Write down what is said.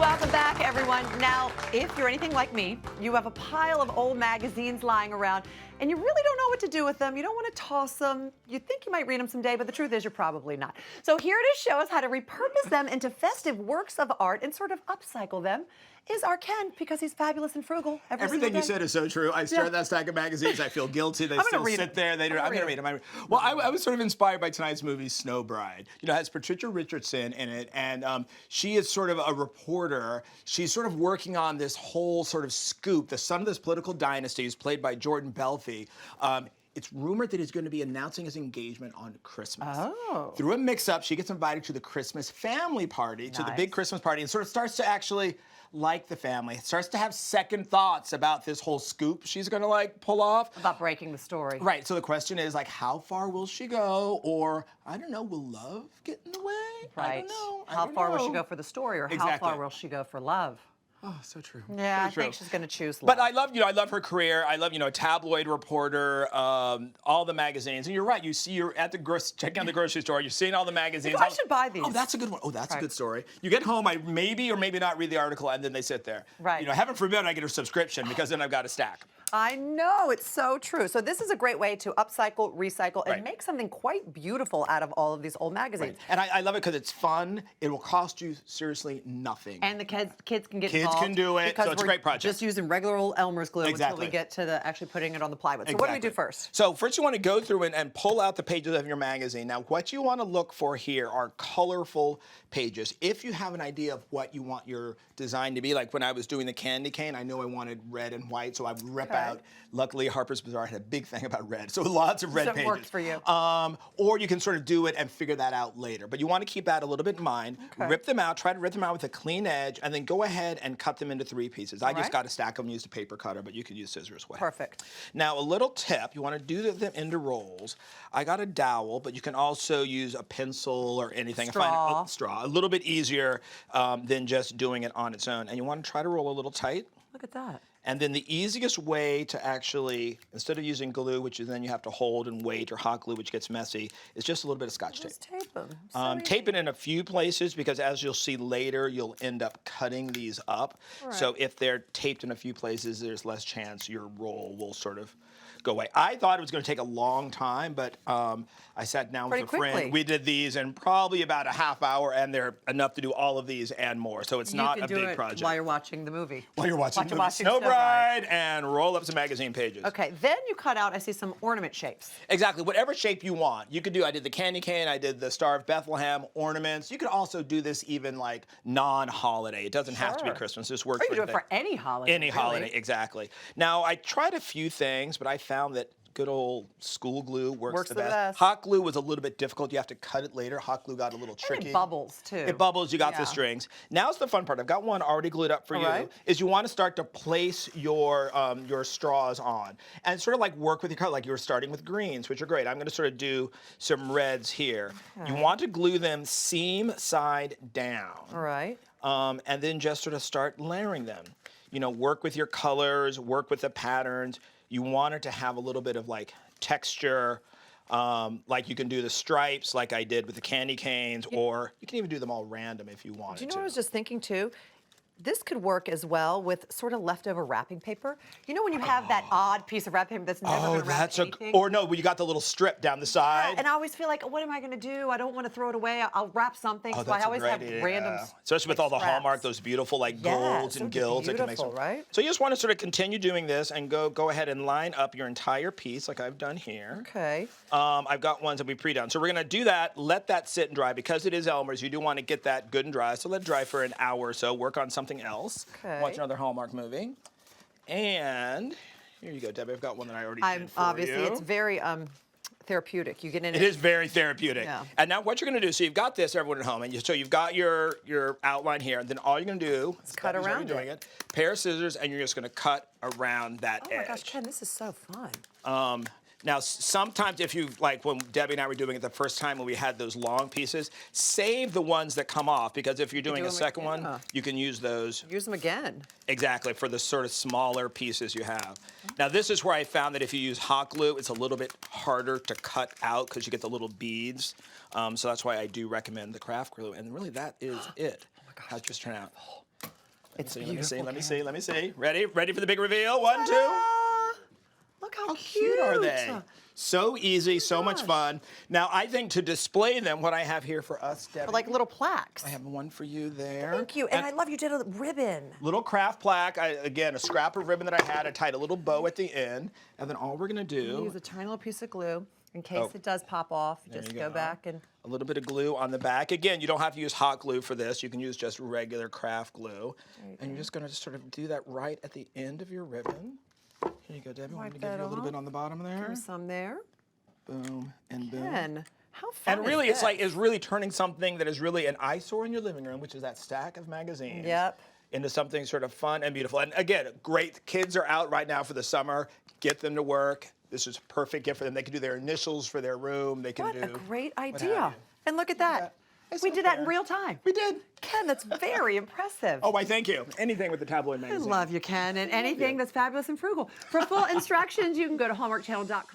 Welcome back, everyone. Now, if you're anything like me, you have a pile of old magazines lying around, and you really don't know what to do with them. You don't want to toss them. You think you might read them someday, but the truth is you're probably not. So here to show us how to repurpose them into festive works of art and sort of upcycle them is our Ken, because he's fabulous and frugal. Everything you said is so true. I stare at that stack of magazines. I feel guilty. They still sit there. I'm going to read them. Well, I was sort of inspired by tonight's movie, Snow Bride. You know, it has Patricia Richardson in it, and she is sort of a reporter. She's sort of working on this whole sort of scoop. The son of this political dynasty is played by Jordan Belfi. It's rumored that he's going to be announcing his engagement on Christmas. Oh. Through a mix-up, she gets invited to the Christmas family party, to the big Christmas party, and sort of starts to actually like the family. Starts to have second thoughts about this whole scoop she's going to like pull off. About breaking the story. Right. So the question is like, how far will she go? Or, I don't know, will love get in the way? Right. I don't know. How far will she go for the story, or how far will she go for love? Oh, so true. Yeah, so true. I think she's going to choose love. But I love her career. I love, a tabloid reporter, all the magazines. And you're right. You're at the checking out the grocery store. You're seeing all the magazines. I should buy these. Oh, that's a good one. Oh, that's a good story. You get home, I maybe or maybe not read the article, and then they sit there. Right. Heaven forbid I get a subscription, because then I've got a stack. I know, it's so true. So this is a great way to upcycle, recycle, and make something quite beautiful out of all of these old magazines. Right. And I love it because it's fun. It will cost you seriously nothing. And the kids can get involved. Kids can do it, so it's a great project. Just using regular old Elmer's glue until we get to actually putting it on the plywood. So what do we do first? So first you want to go through and pull out the pages of your magazine. Now what you want to look for here are colorful pages. If you have an idea of what you want your design to be, like when I was doing the candy cane, I knew I wanted red and white, so I would rip out. Luckily, Harper's Bazaar had a big thing about red, so lots of red pages. So it worked for you. Or you can sort of do it and figure that out later. But you want to keep that a little bit in mind. Rip them out, try to rip them out with a clean edge, and then go ahead and cut them into 3 pieces. I just got to stack them, use a paper cutter, but you could use scissors. Whatever. Perfect. Now, a little tip, you want to do them into rolls. I got a dowel, but you can also use a pencil or anything. Straw. A little bit easier than just doing it on its own. And you want to try to roll a little tight. Look at that. And then the easiest way to actually, instead of using glue, which then you have to hold and wait, or hot glue, which gets messy, is just a little bit of Scotch tape. Just tape them. Tape it in a few places, because as you'll see later, you'll end up cutting these up. Right. So if they're taped in a few places, there's less chance your roll will sort of go away. I thought it was going to take a long time, but I sat down with a friend. We did these in probably about a half hour, and they're enough to do all of these and more. So it's not a big project. While you're watching the movie. While you're watching the movie. Snow Bride, and roll up some magazine pages. Okay, then you cut out, I see some ornament shapes. Exactly, whatever shape you want. You could do, I did the candy cane, I did the Star of Bethlehem, ornaments. You could also do this even like non-holiday. It doesn't have to be Christmas. This works for you can do it for any holiday. Any holiday, exactly. Now, I tried a few things, but I found that good old school glue works the best. Hot glue was a little bit difficult. You have to cut it later. Hot glue got a little tricky. And it bubbles, too. It bubbles. You got the strings. Now's the fun part. I've got one already glued up for you. Is you want to start to place your straws on. And sort of like work with your color, like you were starting with greens, which are great. I'm going to sort of do some reds here. You want to glue them seam side down. All right. And then just sort of start layering them. Work with your colors, work with the patterns. You want it to have a little bit of like texture, like you can do the stripes like I did with the candy canes, or you can even do them all random if you wanted to. Do you know what I was just thinking too? This could work as well with sort of leftover wrapping paper. You know when you have that odd piece of wrapping paper that's never going to wrap anything? Or no, you got the little strip down the side. Yeah, and I always feel like, what am I going to do? I don't want to throw it away. I'll wrap something. So I always have random especially with all the Hallmark, those beautiful like golds and gilds. Beautiful, right? So you just want to sort of continue doing this and go ahead and line up your entire piece like I've done here. Okay. I've got ones that we pre-done. So we're going to do that, let that sit and dry. Because it is Elmer's, you do want to get that good and dry. So let it dry for an hour or so. Work on something else. Watch another Hallmark movie. And here you go, Debbie. I've got one that I already did for obviously, you. it's very therapeutic. You get in it. It is very therapeutic. Yeah. And now what you're going to do, so you've got this, everyone at home, and so you've got your outline here, and then all you're going to do is cut around it. Pair of scissors, and you're just going to cut around that edge. Oh my gosh, Ken, this is so fun. Now, sometimes if you, like when Debbie and I were doing it the first time when we had those long pieces, save the ones that come off, because if you're doing a second one, you can use those. Use them again. Exactly, for the sort of smaller pieces you have. Now, this is where I found that if you use hot glue, it's a little bit harder to cut out because you get the little beads. So that's why I do recommend the craft glue. And really, that is it. Oh my gosh. How'd it just turn out? It's Let me see. beautiful, Let me Ken. see. Let me see. Ready? Ready for the big reveal? One, two. Ta-da! Look how Cute are they? So easy, so much gosh. fun. Now, I think to display them, what I have here for us, Debbie. Like little plaques. I have one for you there. Thank you. And I love you did a ribbon. Little craft plaque. Again, a scrap of ribbon that I had. I tied a little bow at the end. And then all we're going to do... Use a tiny little piece of glue in case it does pop off. Just you go go. back and... A little bit of glue on the back. Again, you don't have to use hot glue for this. You can use just regular craft glue. And you're just going to sort of do that right at the end of your ribbon. Here you go, Debbie. I'm going to give you a little bit on the bottom there. There's some there. Boom and boom. Ken, how fun And really, is it's really turning something that is really an eyesore in your living room, which is that stack of magazines. Yep. Into something sort of fun and beautiful. And again, great. Kids are out right now for the summer. Get them to work. This is a perfect gift for them. They can do their initials for their room. They can What do. a great have idea. you. And look at that. It's We so did that in fair. real time. We did. Ken, that's very impressive. Oh, why, thank you. Anything with the tabloid I magazine. love you, Ken, and anything that's fabulous and frugal. For full instructions, you can go to hallmarkchannel.com.